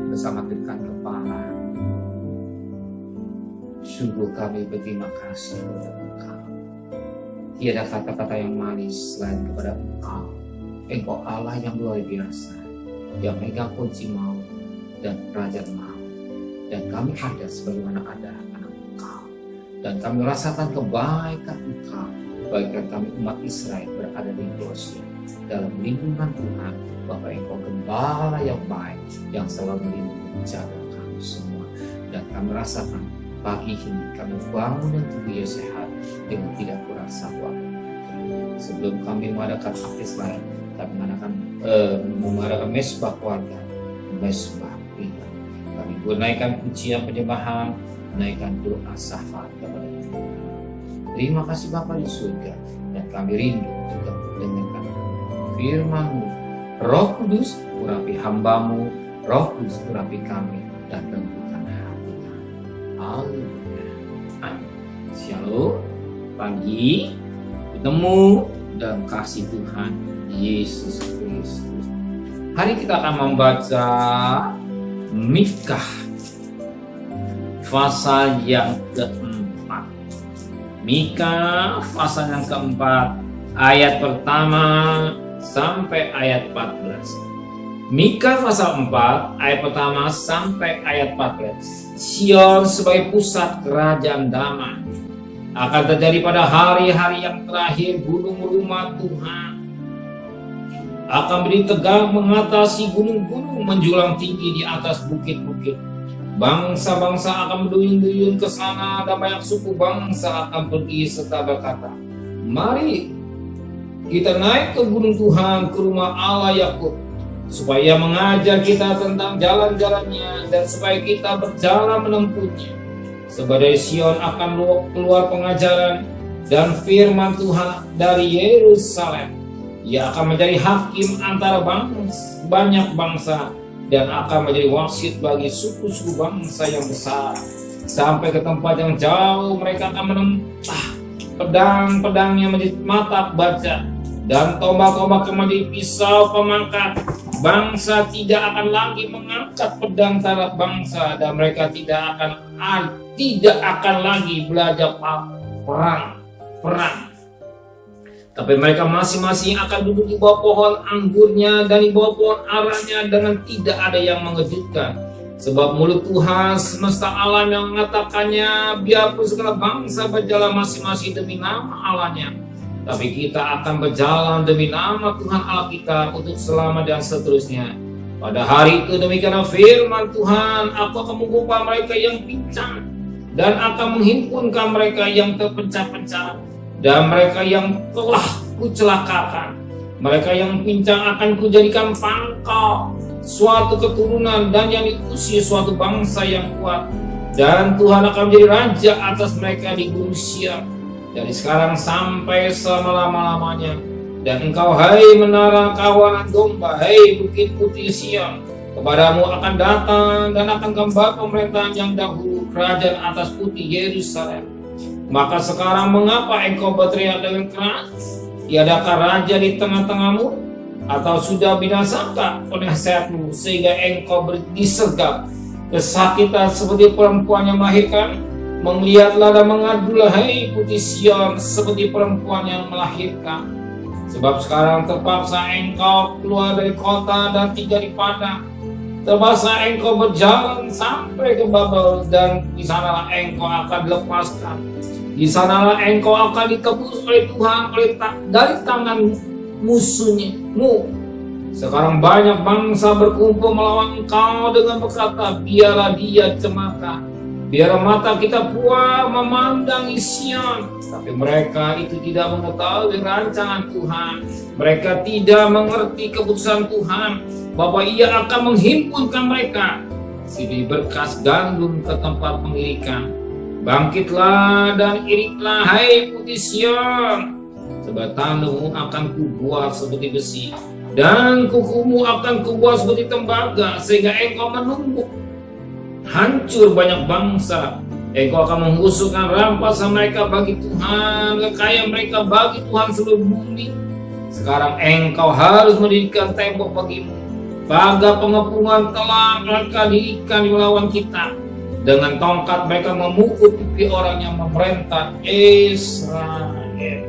bersama dengan kepala. Sungguh kami berterima kasih kepada Engkau. Tiada kata-kata yang manis selain kepada Engkau. Engkau Allah yang luar biasa, yang megang kunci maut dan kerajaan maut. Dan kami ada sebagaimana ada anak Engkau. Dan kami rasakan kebaikan Engkau. Baikkan kami umat Israel berada di Goshen dalam lindungan Tuhan. Bapa, Engkau gembala yang baik, yang selalu melindungi menjaga kami semua. Dan kami rasakan pagi ini kami bangun dan tubuh yang sehat dengan tidak kurang satu apapun. Sebelum kami mengadakan aktivitas lain, kami mengadakan mesbah keluarga, mesbah pribadi. Kami menaikkan pujian penyembahan, menaikkan doa syafaat kepada Tuhan. Terima kasih Bapa di surga, dan kami rindu juga mendengarkan firman-Mu. Roh Kudus, urapi hamba-Mu, Roh Kudus urapi kami dan lembutkan hati kami. Haleluya. Amin. Shalom. Pagi ketemu dalam kasih Tuhan Yesus Kristus. Hari kita akan membaca Mikha pasal yang keempat. Mikha pasal yang keempat, ayat pertama sampai ayat 14. Mikha pasal 4 ayat pertama sampai ayat 14. Sion sebagai pusat kerajaan damai. Akan terjadi pada hari-hari yang terakhir, gunung rumah Tuhan akan berdiri tegak mengatasi gunung-gunung menjulang tinggi di atas bukit-bukit. Bangsa-bangsa akan berduyun-duyun ke sana dan banyak suku bangsa akan pergi serta berkata, mari kita naik ke gunung Tuhan, ke rumah Allah Yakub, supaya mengajar kita tentang jalan-jalannya dan supaya kita berjalan menempuhnya. Sebab dari Sion akan keluar pengajaran dan firman Tuhan dari Yerusalem. Ia akan menjadi hakim antara banyak bangsa dan akan menjadi wasit bagi suku-suku bangsa yang besar. Sampai ke tempat yang jauh mereka akan menempah pedang-pedangnya menjadi mata baja dan tombak-tombak menjadi pisau pemangkat. Bangsa tidak akan lagi mengangkat pedang terhadap bangsa, dan mereka tidak akan lagi belajar perang. Tapi mereka masing-masing akan duduk di bawah pohon anggurnya dan di bawah pohon aranya dengan tidak ada yang mengejutkan. Sebab mulut Tuhan semesta alam yang mengatakannya, biarpun segala bangsa berjalan masing-masing demi nama Allahnya, tapi kita akan berjalan demi nama Tuhan Allah kita untuk selamat dan seterusnya. Pada hari itu demikianlah firman Tuhan, aku akan mengubah mereka yang pincang dan akan menghimpunkan mereka yang terpecah-pecah, dan mereka yang telah kucelakakan, mereka yang pincang akan kujadikan pangkal suatu keturunan, dan yang diusir suatu bangsa yang kuat. Dan Tuhan akan menjadi raja atas mereka di gunung Sion, dari sekarang sampai selama-lamanya. Dan engkau, hai menara kawanan domba, hai bukit putih Sion, kepadamu akan datang dan akan kembali pemerintahan yang dahulu, kerajaan atas putih Yerusalem. Maka sekarang mengapa engkau berteriak dengan keras? Tiadakah raja di tengah-tengahmu? Atau sudah binasakah penasehatmu sehingga engkau disergap kesakitan seperti perempuan yang melahirkan? Melihatlah dan mengadulah, hai putih Sion, seperti perempuan yang melahirkan. Sebab sekarang terpaksa engkau keluar dari kota dan tinggal di padang. Terpaksa engkau berjalan sampai ke Babel, dan di sanalah engkau akan dilepaskan. Di sanalah engkau akan ditebus oleh Tuhan dari tangan musuhmu. Sekarang banyak bangsa berkumpul melawan engkau dengan berkata, biarlah dia cemaka. Biar mata kita puas memandangi Sion. Tapi mereka itu tidak mengetahui rancangan Tuhan. Mereka tidak mengerti keputusan Tuhan, bahwa Ia akan menghimpunkan mereka seperti berkas gandum ke tempat pengirikan. Bangkitlah dan iriklah, hai putih Sion, sebab tanahmu akan kubuat seperti besi, dan kukumu akan kubuat seperti tembaga, sehingga engkau menumbuk hancur banyak bangsa. Engkau akan menghusukkan rampasan mereka bagi Tuhan, kekayaan mereka bagi Tuhan seluruh bumi. Sekarang engkau harus mendirikan tembok bagimu, Pagar pengepungan telah mereka dirikan di lawan kita. Dengan tongkat mereka memukul pipi orang yang memerintah Israel.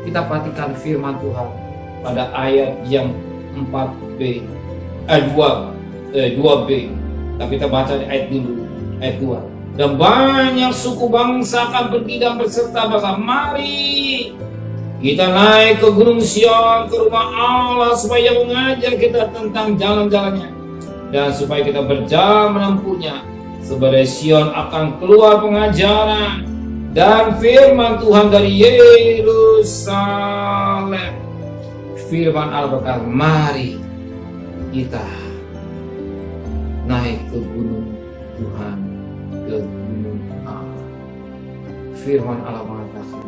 Kita perhatikan firman Tuhan pada ayat yang 2b. Tapi kita baca di ayat dulu, ayat 2. Dan banyak suku bangsa akan pergi dan berserta bahasa, mari kita naik ke Gunung Sion, ke rumah Allah, supaya mengajar kita tentang jalan-jalannya, dan supaya kita berjalan menempuhnya. Sebab dari Sion akan keluar pengajaran dan firman Tuhan dari Yerusalem. Firman Allah berkata, mari kita naik ke gunung Tuhan, ke gunung Allah. Firman Allah mengatakan,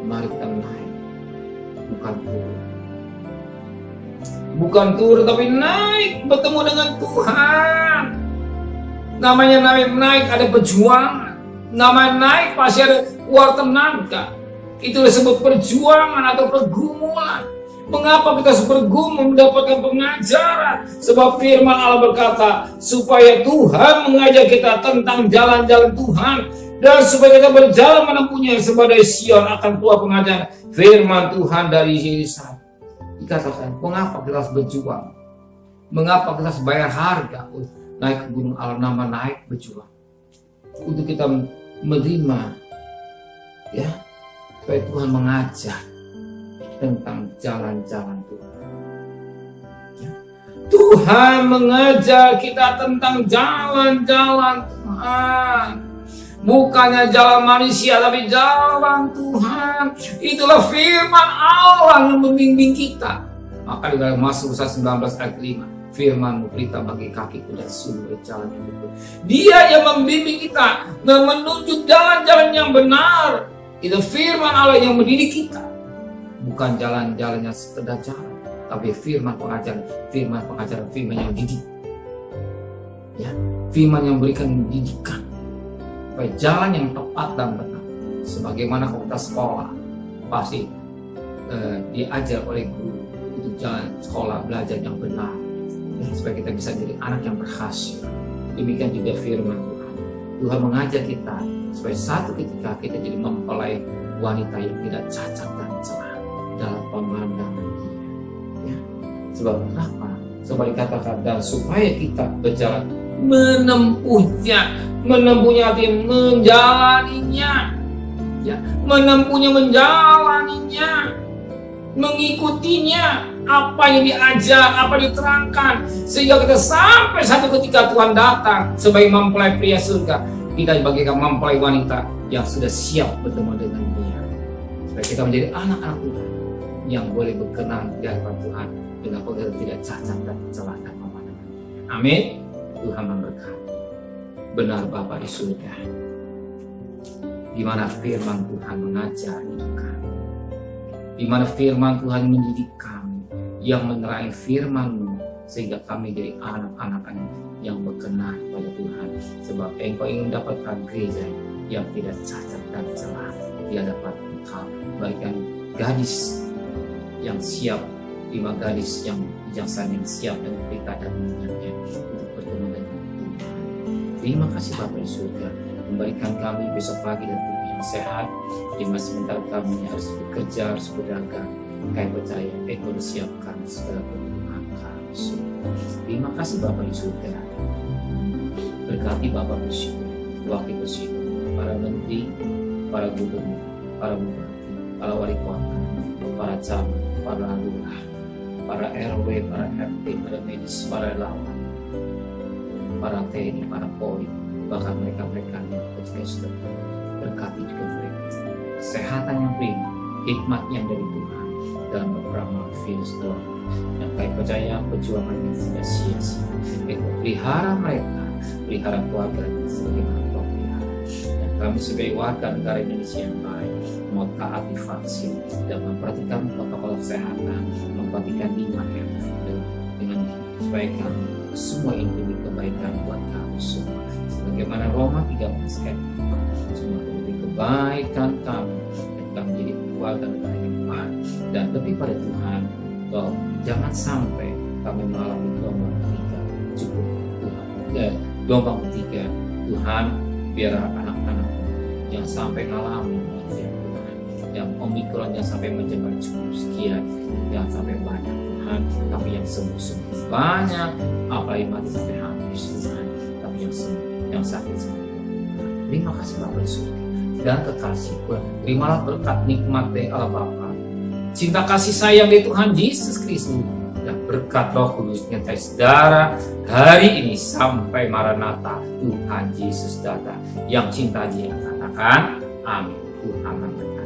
mari kita naik, bukan turun. Bukan turun, tapi naik, bertemu dengan Tuhan. Namanya naik ada perjuangan. Namanya naik pasti ada keluar tenaga. Itu disebut perjuangan atau pergumulan. Mengapa kita harus bergumul mendapatkan pengajaran? Sebab firman Allah berkata, supaya Tuhan mengajar kita tentang jalan-jalan Tuhan, dan supaya kita berjalan menempuhnya. Sebab dari Sion akan keluar pengajaran firman Tuhan dari Yerusalem. Dikatakan, mengapa kita harus berjuang? Mengapa kita harus bayar harga naik ke gunung Allah? Nama naik berjuang untuk kita menerima, ya, supaya Tuhan mengajar tentang jalan-jalan Tuhan. Ya. Tuhan mengajar kita tentang jalan-jalan Tuhan, bukannya jalan manusia, tapi jalan Tuhan. Itulah firman Allah yang membimbing kita. Maka di dalam Mazmur 19 ayat 5, firman berita bagi kakiku dan sumber jalan hidupku. Dia yang membimbing kita dan menunjuk jalan-jalan yang benar. Itu firman Allah yang mendidik kita. Bukan jalan-jalannya sekedar jalan, tapi firman pengajaran, firman yang didik. Ya, firman yang memberikan didikan. Supaya jalan yang tepat dan benar. Sebagaimana kalau kita sekolah, pasti diajar oleh guru itu jalan sekolah belajar yang benar. Ya, supaya kita bisa jadi anak yang berhasil. Demikian juga firman Tuhan. Tuhan mengajar kita supaya satu ketika kita jadi mempelai wanita yang tidak cacat dan celah dalam pemandangan Dia. Ya. Sebab kenapa? Sebab dikatakan, dan supaya kita berjalan menempuhnya artinya menjalaninya. Ya, menempuhnya, menjalaninya, mengikutinya. Apa yang diajar, apa yang diterangkan, sehingga kita sampai satu ketika Tuhan datang sebagai mempelai pria surga, kita bagaikan mempelai wanita yang sudah siap bertemu dengan Dia, supaya kita menjadi anak-anak Tuhan yang boleh berkenan di hadapan Tuhan dengan pekerjaan tidak cacat dan celah dan pemandangan. Amin. Tuhan memberkati. Benar Bapa di surga, di mana firman Tuhan mengajar hidup kami, di mana firman Tuhan mendidik kami, yang menerangi firman-Mu, sehingga kami jadi anak-anak yang berkenan pada Tuhan. Sebab Engkau ingin mendapatkan gereja yang tidak cacat dan celah di hadapan Engkau, bagaikan gadis yang siap, 5 gadis yang bijaksana yang siap dengan berita dan minyak untuk bertemu dengan Tuhan. Terima kasih Bapa di surga, memberikan kami besok pagi dan tubuh yang sehat, di masa sebentar kami harus bekerja, harus berdagang. Kami percaya Engkau siapkan segala kebutuhan kami. Terima kasih Bapa di surga. Berkati Bapa bersyukur, wakil bersyukur, para menteri, para gubernur, para bupati, para wali kota, para camat, para lurah, para RW, para RT, para medis, para relawan, para TNI, para Polri, bahkan mereka-mereka yang bekerja sudah berkati juga mereka. Kesehatan yang prima, hikmat yang dari Tuhan dalam beberapa virus corona. Yang kami percaya perjuangan ini tidak sia-sia. Engkau pelihara mereka, pelihara keluarga sebagaimana Engkau pelihara. Dan kami sebagai warga negara Indonesia yang baik, mau taat divaksin dan memperhatikan protokol kesehatan, memperhatikan 5M dengan supaya kami semua ini demi kebaikan buat kami semua. Sebagaimana Roma 13 ayat 4, semua demi kebaikan kami dan kami menjadi warga negara yang baik dan lebih pada Tuhan. Bahwa jangan sampai kami mengalami gelombang ketiga. Cukup Tuhan. Gelombang ketiga, Tuhan, biar anak-anak yang sampai mengalami Tuhan, yang Omikron yang sampai menjabat cukup sekian, yang sampai banyak Tuhan, tapi yang sembuh banyak, apalagi mati sampai habis Tuhan, tapi yang sembuh, yang sakit sembuh. Terima kasih Bapak surga dan kekasih Tuhan. Terimalah berkat nikmat dari Allah Bapa, cinta kasih sayang dari Tuhan Yesus Kristus, dan berkat Roh Kudus nyertai saudara hari ini sampai Maranatha Tuhan Yesus datang. Yang cinta Dia katakan amin. Tuhan memberkati.